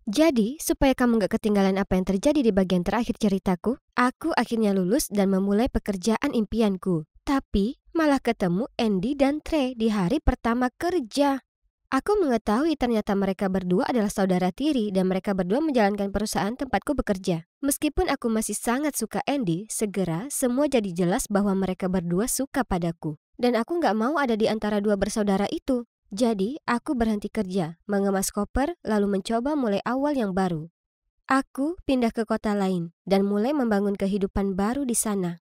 Jadi, supaya kamu gak ketinggalan apa yang terjadi di bagian terakhir ceritaku, aku akhirnya lulus dan memulai pekerjaan impianku. Tapi, malah ketemu Andy dan Trey di hari pertama kerja. Aku mengetahui ternyata mereka berdua adalah saudara tiri dan mereka berdua menjalankan perusahaan tempatku bekerja. Meskipun aku masih sangat suka Andy, segera semua jadi jelas bahwa mereka berdua suka padaku. Dan aku gak mau ada di antara dua bersaudara itu. Jadi, aku berhenti kerja, mengemas koper, lalu mencoba mulai awal yang baru. Aku pindah ke kota lain dan mulai membangun kehidupan baru di sana.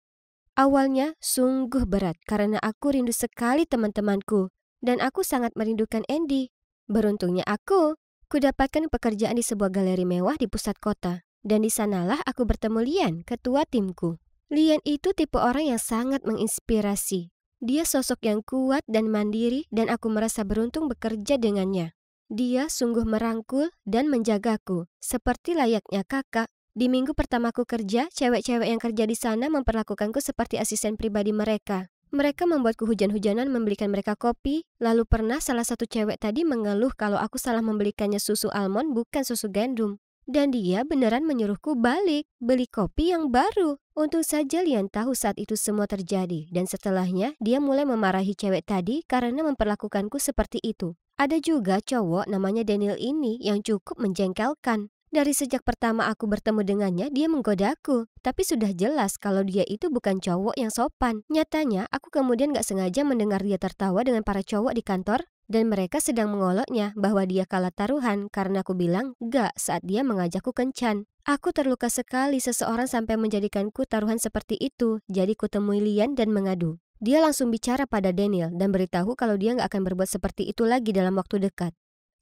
Awalnya sungguh berat karena aku rindu sekali teman-temanku dan aku sangat merindukan Andy. Beruntungnya ku dapatkan pekerjaan di sebuah galeri mewah di pusat kota dan di sanalah aku bertemu Lian, ketua timku. Lian itu tipe orang yang sangat menginspirasi. Dia sosok yang kuat dan mandiri dan aku merasa beruntung bekerja dengannya. Dia sungguh merangkul dan menjagaku, seperti layaknya kakak. Di minggu pertamaku kerja, cewek-cewek yang kerja di sana memperlakukanku seperti asisten pribadi mereka. Mereka membuatku hujan-hujanan membelikan mereka kopi, lalu pernah salah satu cewek tadi mengeluh kalau aku salah membelikannya susu almond bukan susu gandum. Dan dia beneran menyuruhku balik, beli kopi yang baru. Untung saja Lian tahu saat itu semua terjadi, dan setelahnya dia mulai memarahi cewek tadi karena memperlakukanku seperti itu. Ada juga cowok namanya Daniel ini yang cukup menjengkelkan. Dari sejak pertama aku bertemu dengannya, dia menggodaku. Tapi sudah jelas kalau dia itu bukan cowok yang sopan. Nyatanya, aku kemudian gak sengaja mendengar dia tertawa dengan para cowok di kantor. Dan mereka sedang mengoloknya bahwa dia kalah taruhan karena aku bilang gak saat dia mengajakku kencan. Aku terluka sekali seseorang sampai menjadikanku taruhan seperti itu. Jadi kutemui Lian dan mengadu. Dia langsung bicara pada Daniel dan beritahu kalau dia gak akan berbuat seperti itu lagi dalam waktu dekat.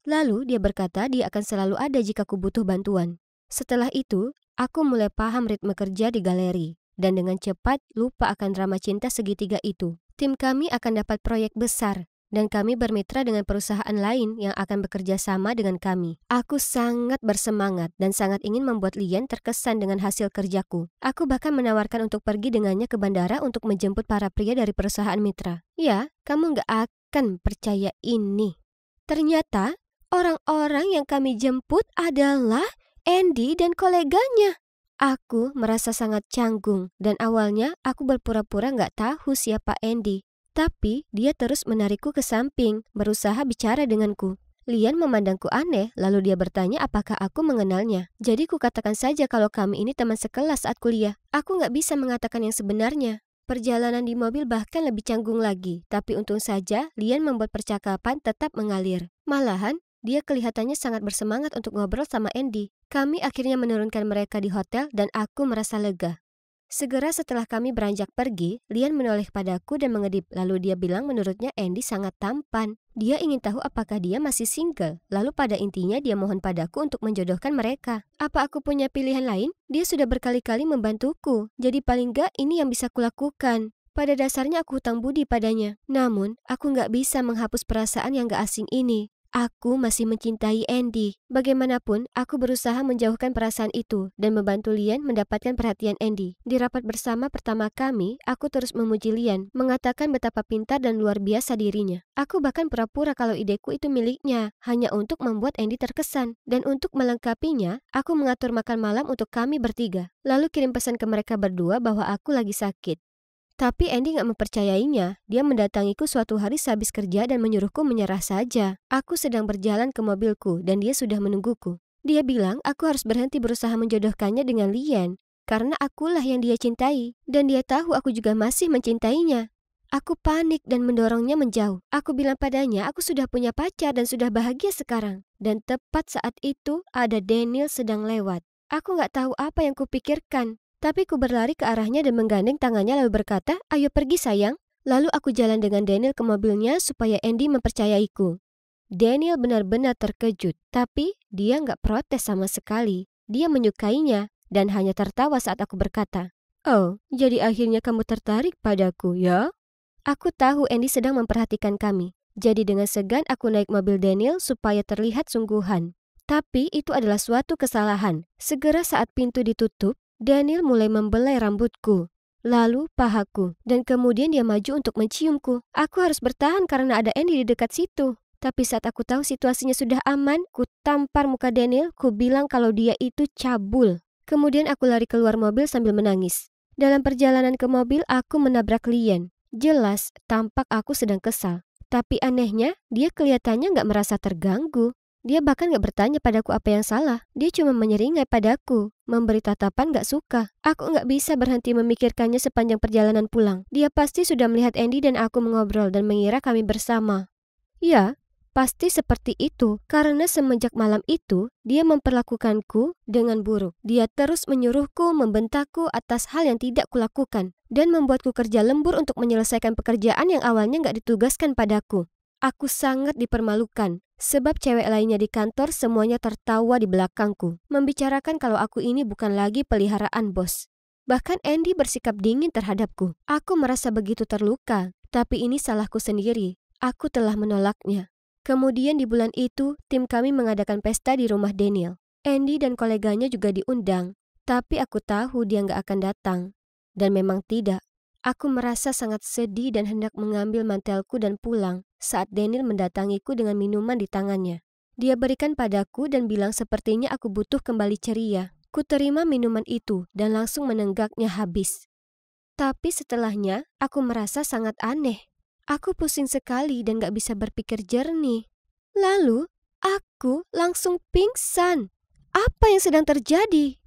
Lalu dia berkata dia akan selalu ada jika ku butuh bantuan. Setelah itu, aku mulai paham ritme kerja di galeri. Dan dengan cepat lupa akan drama cinta segitiga itu. Tim kami akan dapat proyek besar. Dan kami bermitra dengan perusahaan lain yang akan bekerja sama dengan kami. Aku sangat bersemangat dan sangat ingin membuat Lian terkesan dengan hasil kerjaku. Aku bahkan menawarkan untuk pergi dengannya ke bandara untuk menjemput para pria dari perusahaan mitra. Ya, kamu gak akan percaya ini. Ternyata orang-orang yang kami jemput adalah Andy dan koleganya. Aku merasa sangat canggung dan awalnya aku berpura-pura gak tahu siapa Andy. Tapi dia terus menarikku ke samping, berusaha bicara denganku. Lian memandangku aneh, lalu dia bertanya apakah aku mengenalnya. Jadi ku katakan saja kalau kami ini teman sekelas saat kuliah. Aku gak bisa mengatakan yang sebenarnya. Perjalanan di mobil bahkan lebih canggung lagi, tapi untung saja Lian membuat percakapan tetap mengalir. Malahan, dia kelihatannya sangat bersemangat untuk ngobrol sama Andy. Kami akhirnya menurunkan mereka di hotel dan aku merasa lega. Segera setelah kami beranjak pergi, Lian menoleh padaku dan mengedip. Lalu dia bilang menurutnya Andy sangat tampan. Dia ingin tahu apakah dia masih single. Lalu pada intinya dia mohon padaku untuk menjodohkan mereka. Apa aku punya pilihan lain? Dia sudah berkali-kali membantuku. Jadi paling gak ini yang bisa kulakukan. Pada dasarnya aku hutang budi padanya. Namun, aku gak bisa menghapus perasaan yang gak asing ini. Aku masih mencintai Andy. Bagaimanapun, aku berusaha menjauhkan perasaan itu dan membantu Lian mendapatkan perhatian Andy. Di rapat bersama pertama kami, aku terus memuji Lian, mengatakan betapa pintar dan luar biasa dirinya. Aku bahkan pura-pura kalau ideku itu miliknya, hanya untuk membuat Andy terkesan. Dan untuk melengkapinya, aku mengatur makan malam untuk kami bertiga. Lalu kirim pesan ke mereka berdua bahwa aku lagi sakit. Tapi Andy gak mempercayainya. Dia mendatangiku suatu hari sehabis kerja dan menyuruhku menyerah saja. Aku sedang berjalan ke mobilku dan dia sudah menungguku. Dia bilang aku harus berhenti berusaha menjodohkannya dengan Lian. Karena akulah yang dia cintai. Dan dia tahu aku juga masih mencintainya. Aku panik dan mendorongnya menjauh. Aku bilang padanya aku sudah punya pacar dan sudah bahagia sekarang. Dan tepat saat itu ada Daniel sedang lewat. Aku gak tahu apa yang kupikirkan. Tapi ku berlari ke arahnya dan menggandeng tangannya lalu berkata, "Ayo pergi sayang." Lalu aku jalan dengan Daniel ke mobilnya supaya Andy mempercayaiku. Daniel benar-benar terkejut, tapi dia nggak protes sama sekali. Dia menyukainya dan hanya tertawa saat aku berkata, "Oh, jadi akhirnya kamu tertarik padaku, ya?" Aku tahu Andy sedang memperhatikan kami. Jadi dengan segan aku naik mobil Daniel supaya terlihat sungguhan. Tapi itu adalah suatu kesalahan. Segera saat pintu ditutup, Daniel mulai membelai rambutku, lalu pahaku, dan kemudian dia maju untuk menciumku. Aku harus bertahan karena ada Andy di dekat situ. Tapi saat aku tahu situasinya sudah aman, ku tampar muka Daniel, ku bilang kalau dia itu cabul. Kemudian aku lari keluar mobil sambil menangis. Dalam perjalanan ke mobil, aku menabrak Lian. Jelas, tampak aku sedang kesal. Tapi anehnya, dia kelihatannya nggak merasa terganggu. Dia bahkan gak bertanya padaku apa yang salah. Dia cuma menyeringai padaku, memberi tatapan gak suka. Aku gak bisa berhenti memikirkannya sepanjang perjalanan pulang. Dia pasti sudah melihat Andy dan aku mengobrol dan mengira kami bersama. Ya, pasti seperti itu. Karena semenjak malam itu, dia memperlakukanku dengan buruk. Dia terus menyuruhku, membentakku atas hal yang tidak kulakukan. Dan membuatku kerja lembur untuk menyelesaikan pekerjaan yang awalnya gak ditugaskan padaku. Aku sangat dipermalukan, sebab cewek lainnya di kantor semuanya tertawa di belakangku, membicarakan kalau aku ini bukan lagi peliharaan bos. Bahkan Andy bersikap dingin terhadapku. Aku merasa begitu terluka, tapi ini salahku sendiri. Aku telah menolaknya. Kemudian di bulan itu, tim kami mengadakan pesta di rumah Daniel. Andy dan koleganya juga diundang, tapi aku tahu dia nggak akan datang. Dan memang tidak. Aku merasa sangat sedih dan hendak mengambil mantelku dan pulang saat Daniel mendatangiku dengan minuman di tangannya. Dia berikan padaku dan bilang sepertinya aku butuh kembali ceria. Ku terima minuman itu dan langsung menenggaknya habis. Tapi setelahnya, aku merasa sangat aneh. Aku pusing sekali dan gak bisa berpikir jernih. Lalu, aku langsung pingsan. Apa yang sedang terjadi?